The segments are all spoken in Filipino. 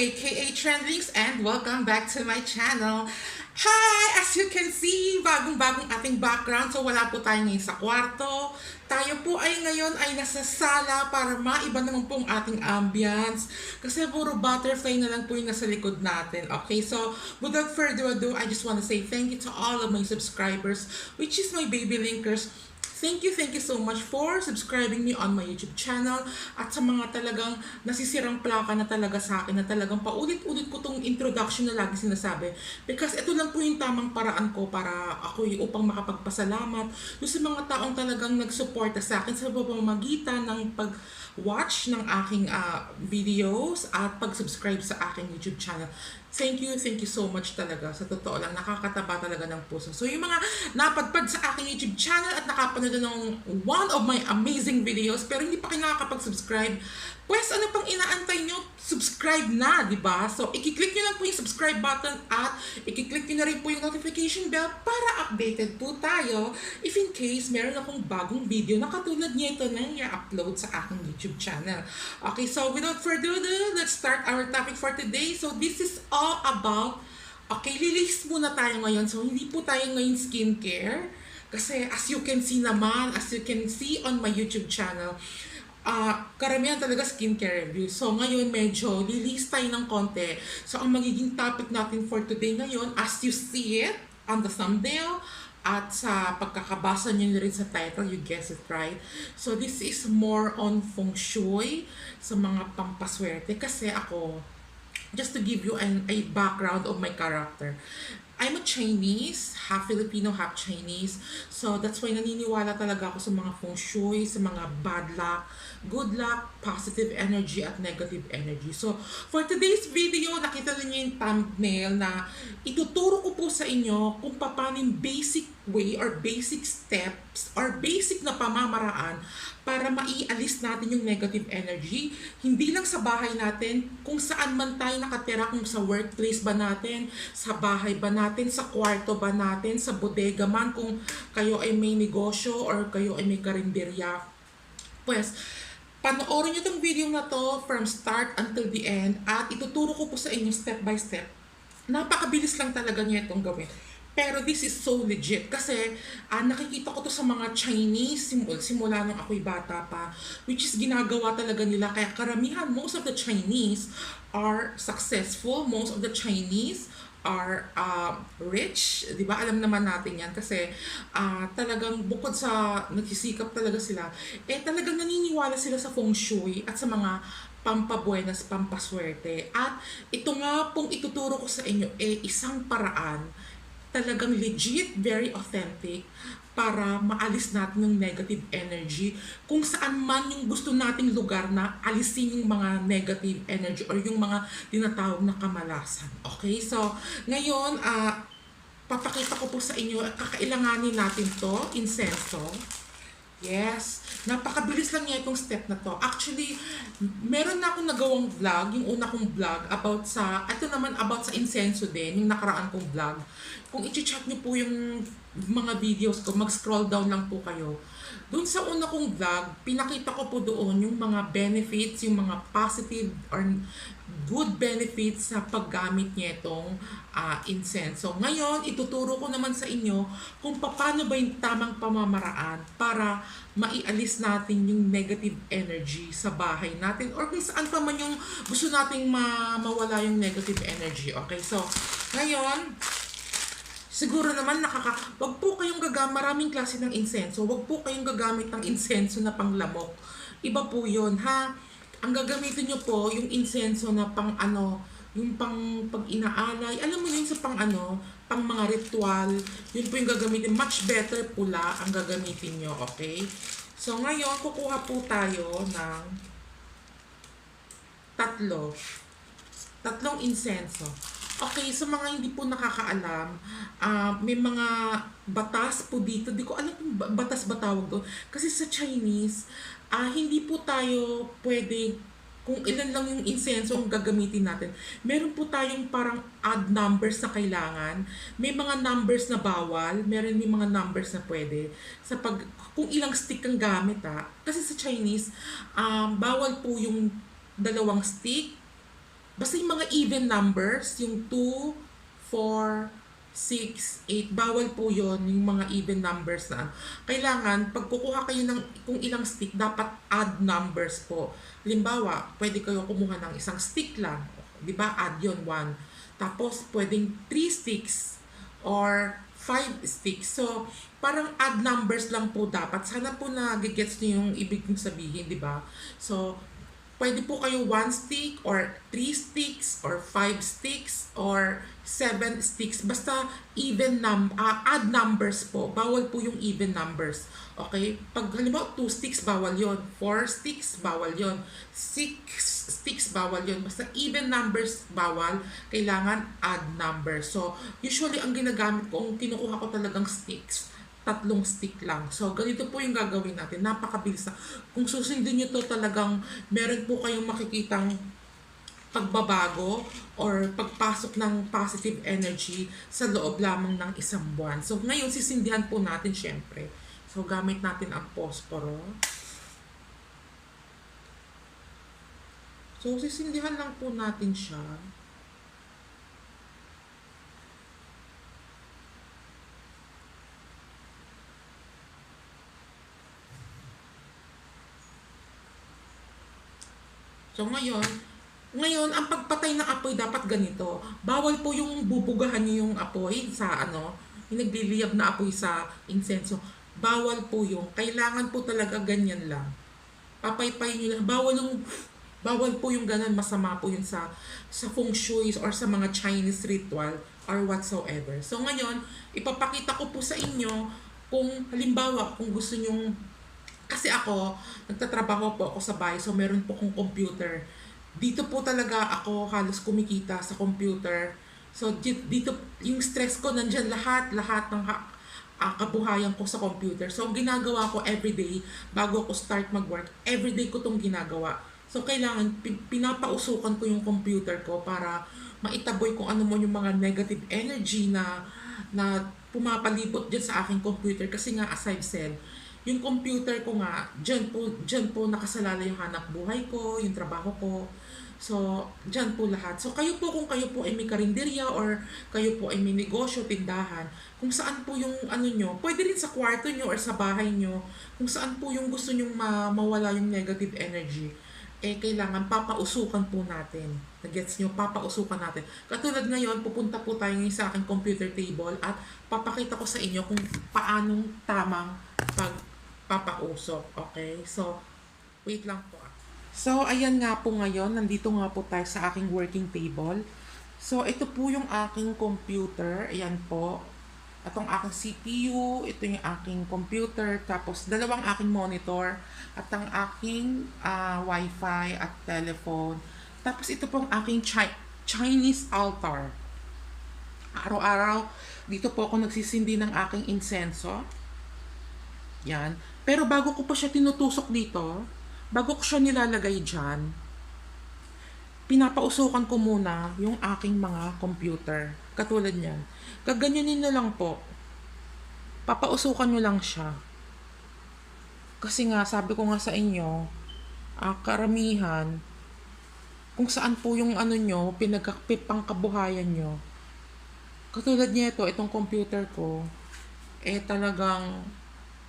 aka Trendings, and welcome back to my channel. Hi! As you can see, bagong-bagong ating background. So wala po tayo ngayon sa kwarto. Tayo po ay ngayon ay nasa sala para maiba naman pong ating ambience. Kasi puro butterfly na lang po yung nasa likod natin. Okay, so without further ado, I just want to say thank you to all of my subscribers, which is my baby linkers. Thank you so much for subscribing me on my YouTube channel at sa mga talagang nasisirang plaka na talaga sa akin na talagang paulit-ulit ko tong introduction na lagi sinasabi because ito lang po yung tamang paraan ko para ako upang makapagpasalamat doon sa mga taong talagang nagsuporta sa akin sa pamamagitan ng pag-watch ng aking videos at pag-subscribe sa aking YouTube channel. Thank you so much talaga. Sa totoo lang, nakakataba talaga ng puso. So yung mga napadpad sa aking YouTube channel at nakapanood ng one of my amazing videos pero hindi pa kayo nakakapag-subscribe, pues ano pang inaantay nyo? Subscribe na, di ba? So i-click nyo lang po yung subscribe button at i-click nyo na rin po yung notification bell para updated po tayo if in case meron akong bagong video na katulad nito na i-upload sa aking YouTube channel. Okay, so without further ado, let's start our topic for today. So this is all about, okay, release muna tayo ngayon. So hindi po tayo ngayon skincare kasi as you can see naman, as you can see on my YouTube channel, karamihan talaga skincare review. So ngayon medyo release tayo ng konti. So ang magiging topic natin for today ngayon, as you see it on the thumbnail at sa pagkakabasa nyo rin sa title, you guess it right. So this is more on feng shui sa mga pampaswerte kasi ako, just to give you a background of my character, I'm a Chinese, half Filipino, half Chinese. So that's why naniniwala talaga ako sa mga feng shui, sa mga bad luck, good luck, positive energy, at negative energy. So for today's video, nakita niyo yung thumbnail na ituturo ko po sa inyo kung paano yung basic way or basic steps or basic na pamamaraan para maialis natin yung negative energy. Hindi lang sa bahay natin, kung saan man tayo nakatira, kung sa workplace ba natin, sa bahay ba natin, sa kwarto ba natin, sa bodega man, kung kayo ay may negosyo or kayo ay may karinderya. Pues, panoorin nyo itong video na to from start until the end at ituturo ko po sa inyo step by step. Napakabilis lang talaga niya itong gawin. Pero this is so legit kasi nakikita ko to sa mga Chinese simula nung ako'y bata pa, which is ginagawa talaga nila. Kaya karamihan, most of the Chinese are successful, most of the Chinese are rich, di ba? Alam naman natin yan kasi talagang bukod sa nagsisikap talaga sila, talagang naniniwala sila sa feng shui at sa mga pampabuenas, pampaswerte. At ito nga pong ituturo ko sa inyo isang paraan talagang legit, very authentic para maalis natin yung negative energy kung saan man yung gusto nating lugar na alisin yung mga negative energy or yung mga tinatawag na kamalasan. Okay? So, ngayon, papakita ko po sa inyo, kakailanganin natin to, insenso. Yes, napakabilis lang niya itong step na to. Actually, meron na akong nagawang vlog, yung una kong vlog about sa, ito naman about sa insenso din, yung nakaraan kong vlog. Kung i-check niyo po yung mga videos ko, mag-scroll down lang po kayo. Doon sa una kong vlog, pinakita ko po doon yung mga benefits, yung mga positive or good benefits sa paggamit niya itong insenso. Ngayon, ituturo ko naman sa inyo kung paano ba yung tamang pamamaraan para maialis natin yung negative energy sa bahay natin or kung saan pa man yung gusto nating mawala yung negative energy. Okay, so ngayon, siguro naman wag po kayong maraming klase ng insenso. Wag po kayong gagamit ng insenso na panglamok. Iba po 'yon, ha. Ang gagamitin nyo po yung insenso na pang yung pang pag-inaalay. Alam mo yun sa pang pang mga ritual. Yun po yung gagamitin. Much better pula ang gagamitin nyo, okay? So ngayon, kukuha po tayo ng tatlong insenso. Okay, sa mga hindi po nakakaalam, may mga batas po dito. Di ko alam kung batas ba tawag doon. Kasi sa Chinese, hindi po tayo pwede, kung ilan lang yung insenso ang gagamitin natin. Meron po tayong parang odd numbers na kailangan. May mga numbers na bawal, meron may mga numbers na pwede. Kung ilang stick ang gamit Kasi sa Chinese, bawal po yung 2 stick, Basta yung mga even numbers, yung 2, 4, 6, 8, bawal po yon yung mga even numbers na ano. Kailangan, pag kukuha kayo ng kung ilang stick, dapat odd numbers po. Halimbawa, pwede kayo kumuha ng isang stick lang. Di ba? Add yon 1. Tapos, pwedeng 3 sticks or 5 sticks. So, parang odd numbers lang po dapat. Sana po na gets niyo yung ibig kong sabihin, di ba? So, pwede po kayo 1 stick or 3 sticks or 5 sticks or 7 sticks. Basta odd numbers po. Bawal po yung even numbers. Okay? Pag halimbawa 2 sticks, bawal yon. 4 sticks, bawal yon. 6 sticks, bawal yon. Basta even numbers, bawal. Kailangan odd numbers. So, usually ang ginagamit ko, kung kinukuha ko talagang sticks, 3 stick lang. So, ganito po yung gagawin natin. Napakabilis na. Kung susundin nyo to talagang meron po kayong makikitang pagbabago or pagpasok ng positive energy sa loob lamang ng isang buwan. So, ngayon, sisindihan po natin syempre. So, gamit natin ang posporo. So, sisindihan lang po natin siya. So ngayon, ang pagpatay ng apoy dapat ganito. Bawal po yung bubugahan niyo yung apoy sa yung nagliliyab na apoy sa insenso. Bawal po yung, kailangan po talaga ganyan lang. Papaypay niyo lang. Bawal po yung ganun, masama po yun sa feng shui or sa mga Chinese ritual or whatsoever. So ngayon, ipapakita ko po sa inyo kung halimbawa, kung gusto nyong kasi ako, nagtatrabaho po ako sa bahay, so meron po akong computer. Dito po talaga ako halos kumikita sa computer. So dito, yung stress ko, nandyan lahat ng kabuhayan ko sa computer. So ginagawa ko everyday, bago ako start mag-work, everyday ko tong ginagawa. So kailangan, pinapausukan ko yung computer ko para maitaboy kung ano mo yung mga negative energy na pumapalibot dyan sa aking computer. Kasi nga, as I've said, yung computer ko nga, dyan po nakasalala yung hanap buhay ko, yung trabaho ko. So, dyan po lahat. So, kung kayo po ay may karinderya or kayo po ay may negosyo, tindahan, kung saan po yung nyo, pwede rin sa kwarto nyo or sa bahay nyo, kung saan po yung gusto nyong mawala yung negative energy, kailangan papausukan po natin. Nagets nyo? Papausukan natin. Katulad ngayon, pupunta po tayo ngayon sa aking computer table at papakita ko sa inyo kung paanong tamang papausok. Okay? So, wait lang po. So, ayan nga po ngayon. Nandito nga po tayo sa aking working table. So, ito po yung aking computer. Ayan po. Itong aking CPU. Ito yung aking computer. Tapos, dalawang aking monitor. At ang aking wifi at telephone. Tapos, ito po ang aking Chinese altar. Araw-araw, dito po ako nagsisindi ng aking insenso. Yan. Pero bago ko pa siya tinutusok dito, bago ko siya nilalagay dyan, pinapausukan ko muna yung aking mga computer. Katulad niyan. Gaganyanin na lang po. Papausukan nyo lang siya. Kasi nga, sabi ko nga sa inyo, karamihan, kung saan po yung nyo, pinagpangkabuhayan nyo. Katulad niya itong computer ko, talagang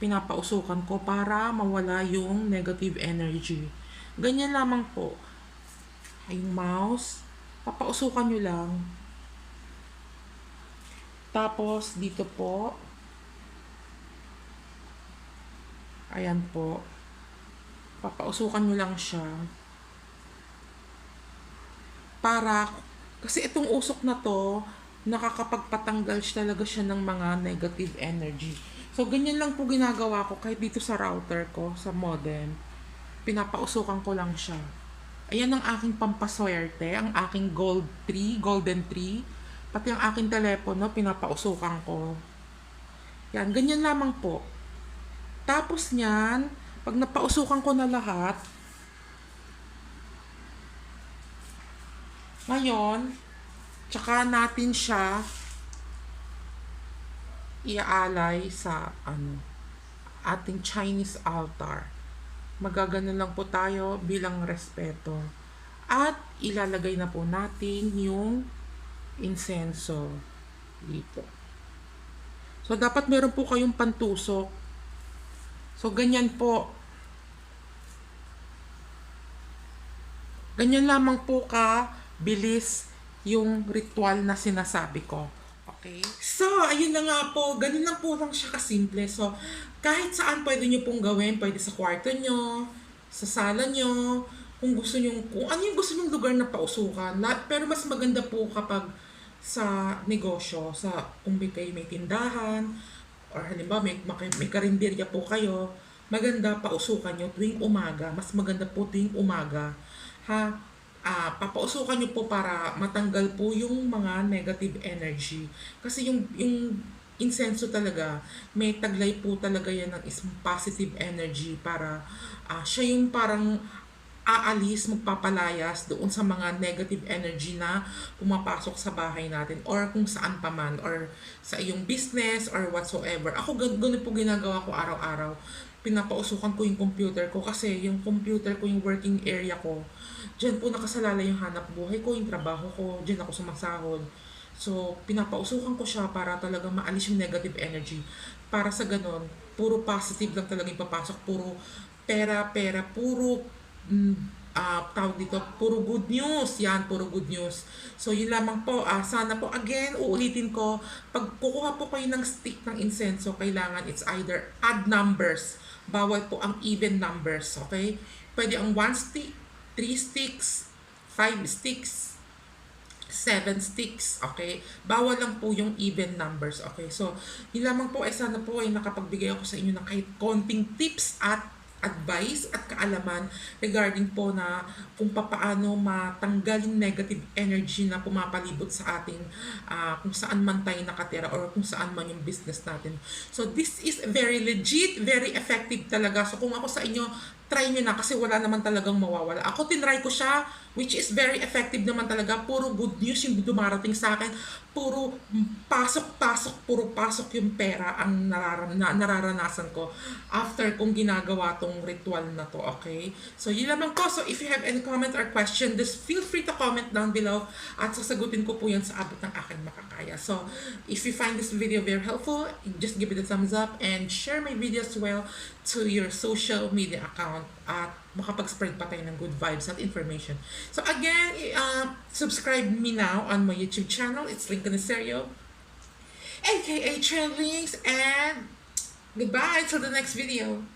pinapausukan ko para mawala yung negative energy. Ganyan lamang po. Yung mouse, papausukan nyo lang. Tapos, dito po, ayan po, papausukan nyo lang siya. Kasi itong usok na to, nakakapagpatanggal talaga siya ng mga negative energy. So, ganyan lang po ginagawa ko kahit dito sa router ko, sa modem. Pinapausukan ko lang siya. Ayan ang aking pampaswerte, ang aking golden tree. Pati ang aking telepono, pinapausukan ko. Yan, ganyan lamang po. Tapos niyan, pag napausukan ko na lahat, ngayon, tsaka natin siya iaalay sa ating Chinese altar. Magagano lang po tayo bilang respeto. At ilalagay na po natin yung insenso dito. So, dapat meron po kayong pantusok. So, ganyan po. Ganyan lamang po bilis yung ritual na sinasabi ko. Okay? So, ayun na nga po. Ganun lang po lang siya kasimple. So, kahit saan pwede nyo pong gawin. Pwede sa kwarto nyo, sa sala nyo, kung gusto nyo, kung ano yung gusto nyong lugar na pausukan. Pero mas maganda po kapag sa negosyo, kung may tindahan, or halimbawa may karinderya po kayo, maganda pausukan nyo tuwing umaga. Mas maganda po tuwing umaga. Papausukan nyo po para matanggal po yung mga negative energy. Kasi yung insenso talaga, may taglay po talaga yan ng positive energy para siya yung parang aalis, magpapalayas doon sa mga negative energy na pumapasok sa bahay natin or kung saan pa man or sa iyong business or whatsoever. Ako ganun po ginagawa ko araw-araw. Pinapausukan ko yung computer ko kasi yung computer ko, yung working area ko, dyan po nakasalalay yung hanap buhay ko, yung trabaho ko, dyan ako sumasahod. So, pinapausukan ko siya para talaga maalis yung negative energy. Para sa ganon, puro positive lang talaga yung papasok. Puro pera, puro tawag dito, puro good news. Yan, puro good news. So, yun lamang po. Sana po, again, uulitin ko, pag kukuha po kayo ng stick ng insenso, kailangan it's either odd numbers. Bawal po ang even numbers, okay? Pwede ang 1 stick, 3 sticks, 5 sticks, 7 sticks, okay? Bawal lang po yung even numbers, okay? So, yun lamang po, sana po ay nakapagbigay ako sa inyo ng kahit konting tips at advice at kaalaman regarding po na kung papaano matanggal yung negative energy na pumapalibot sa ating kung saan man tayo nakatira or kung saan man yung business natin. So this is very legit, very effective talaga. So kung ako sa inyo, try nyo na kasi wala naman talagang mawawala. Ako tinry ko siya, which is very effective naman talaga. Puro good news yung dumarating sa akin. Puro puro pasok yung pera ang nararanasan ko after kong ginagawa tong ritual na to, okay? So, yun lamang po. So, if you have any comment or question, just feel free to comment down below at sasagutin ko po yan sa abot ng aking makakaya. So, if you find this video very helpful, just give it a thumbs up and share my video as well to your social media account at makapag-spread pa tayo ng good vibes at information. So again, subscribe me now on my YouTube channel. It's Lincoln Serio, aka Trendlings, and goodbye till the next video.